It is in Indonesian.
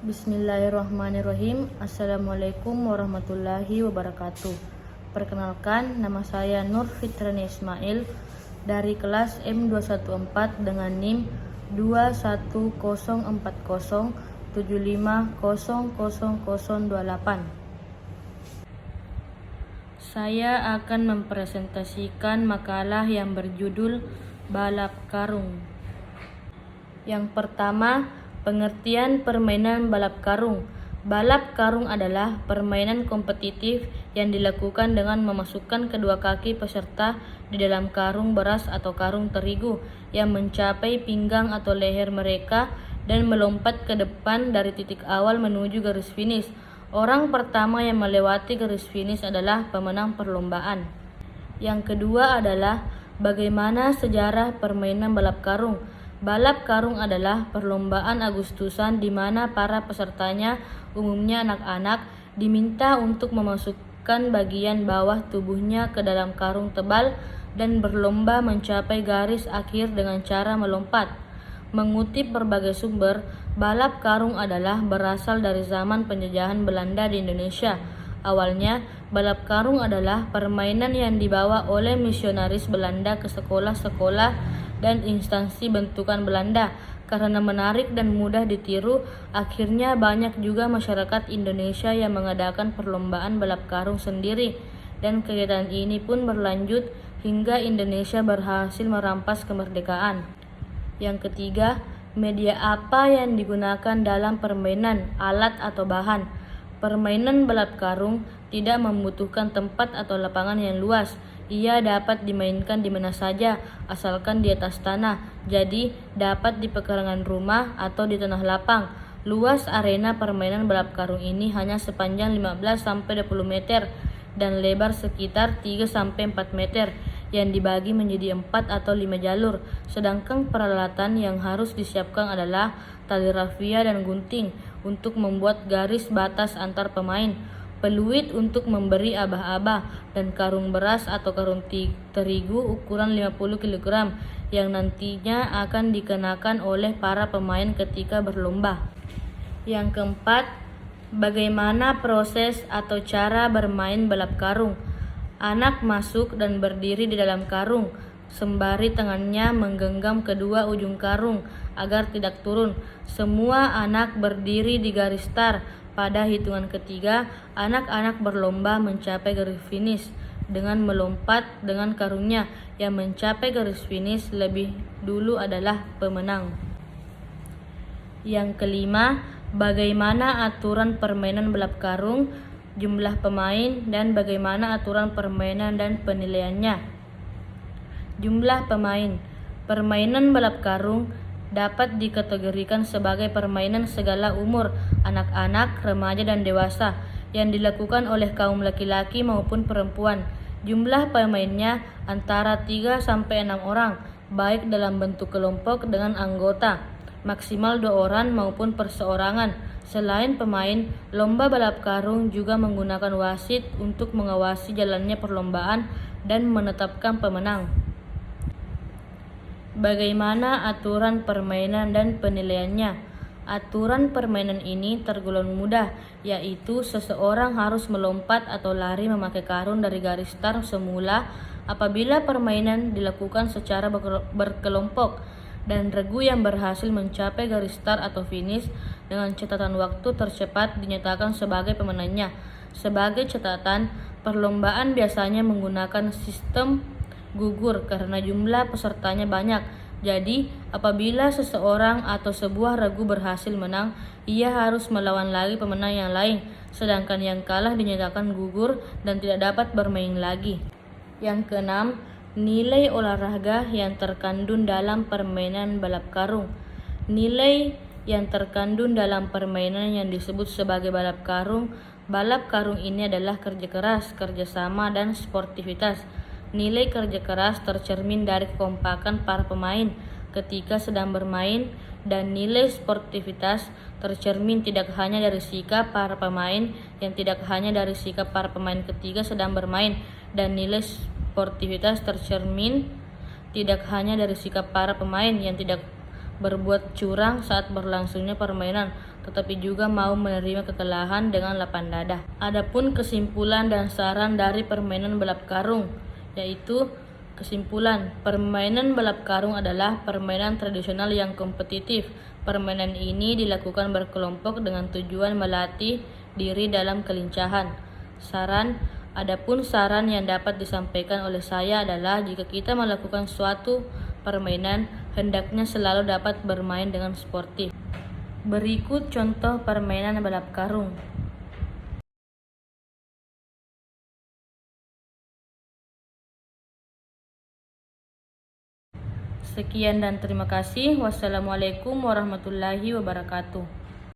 Bismillahirrahmanirrahim. Assalamualaikum warahmatullahi wabarakatuh. Perkenalkan, nama saya Nur Fitrani Ismail dari kelas M214 dengan NIM 2104075000028. Saya akan mempresentasikan makalah yang berjudul Balap Karung. Yang pertama, pengertian permainan balap karung. Balap karung adalah permainan kompetitif yang dilakukan dengan memasukkan kedua kaki peserta di dalam karung beras atau karung terigu yang mencapai pinggang atau leher mereka dan melompat ke depan dari titik awal menuju garis finish. Orang pertama yang melewati garis finish adalah pemenang perlombaan. Yang kedua adalah bagaimana sejarah permainan balap karung. Balap karung adalah perlombaan Agustusan di mana para pesertanya, umumnya anak-anak, diminta untuk memasukkan bagian bawah tubuhnya ke dalam karung tebal dan berlomba mencapai garis akhir dengan cara melompat. Mengutip berbagai sumber, balap karung adalah berasal dari zaman penjajahan Belanda di Indonesia. Awalnya, balap karung adalah permainan yang dibawa oleh misionaris Belanda ke sekolah-sekolah dan instansi bentukan Belanda. Karena menarik dan mudah ditiru, akhirnya banyak juga masyarakat Indonesia yang mengadakan perlombaan balap karung sendiri, dan kegiatan ini pun berlanjut hingga Indonesia berhasil merampas kemerdekaan. Yang ketiga, media apa yang digunakan dalam permainan, alat atau bahan. Permainan balap karung tidak membutuhkan tempat atau lapangan yang luas. Ia dapat dimainkan di mana saja, asalkan di atas tanah. Jadi, dapat di pekarangan rumah atau di tanah lapang. Luas arena permainan balap karung ini hanya sepanjang 15-20 meter dan lebar sekitar 3-4 meter yang dibagi menjadi 4 atau 5 jalur. Sedangkan peralatan yang harus disiapkan adalah tali rafia dan gunting untuk membuat garis batas antar pemain, peluit untuk memberi abah-abah, dan karung beras atau karung terigu ukuran 50 kg yang nantinya akan dikenakan oleh para pemain ketika berlomba. Yang keempat, bagaimana proses atau cara bermain balap karung. Anak masuk dan berdiri di dalam karung, sembari tangannya menggenggam kedua ujung karung agar tidak turun. Semua anak berdiri di garis start. Pada hitungan ketiga, anak-anak berlomba mencapai garis finish dengan melompat dengan karungnya. Yang mencapai garis finish lebih dulu adalah pemenang. Yang kelima, bagaimana aturan permainan balap karung, jumlah pemain, dan bagaimana aturan permainan dan penilaiannya. Jumlah pemain. Permainan balap karung dapat dikategorikan sebagai permainan segala umur, anak-anak, remaja, dan dewasa, yang dilakukan oleh kaum laki-laki maupun perempuan. Jumlah pemainnya antara 3-6 orang, baik dalam bentuk kelompok dengan anggota, maksimal 2 orang maupun perseorangan. Selain pemain, lomba balap karung juga menggunakan wasit untuk mengawasi jalannya perlombaan dan menetapkan pemenang. Bagaimana aturan permainan dan penilaiannya? Aturan permainan ini tergolong mudah, yaitu seseorang harus melompat atau lari memakai karung dari garis start semula apabila permainan dilakukan secara berkelompok, dan regu yang berhasil mencapai garis start atau finish dengan catatan waktu tercepat dinyatakan sebagai pemenangnya. Sebagai catatan, perlombaan biasanya menggunakan sistem gugur karena jumlah pesertanya banyak. Jadi, apabila seseorang atau sebuah regu berhasil menang, ia harus melawan lagi pemenang yang lain, sedangkan yang kalah dinyatakan gugur dan tidak dapat bermain lagi. Yang keenam, nilai olahraga yang terkandung dalam permainan balap karung. Nilai yang terkandung dalam permainan yang disebut sebagai balap karung. Balap karung ini adalah kerja keras, kerjasama, dan sportivitas. Nilai kerja keras tercermin dari kekompakan para pemain ketika sedang bermain, dan nilai sportivitas tercermin tidak hanya dari sikap para pemain dari sikap para pemain ketika sedang bermain, dan nilai sportivitas tercermin tidak hanya dari sikap para pemain yang tidak berbuat curang saat berlangsungnya permainan, tetapi juga mau menerima kekalahan dengan lapang dada. Adapun kesimpulan dan saran dari permainan balap karung, yaitu kesimpulan, permainan balap karung adalah permainan tradisional yang kompetitif. Permainan ini dilakukan berkelompok dengan tujuan melatih diri dalam kelincahan. Adapun saran yang dapat disampaikan oleh saya adalah jika kita melakukan suatu permainan, hendaknya selalu dapat bermain dengan sportif. Berikut contoh permainan balap karung. Sekian dan terima kasih. Wassalamualaikum warahmatullahi wabarakatuh.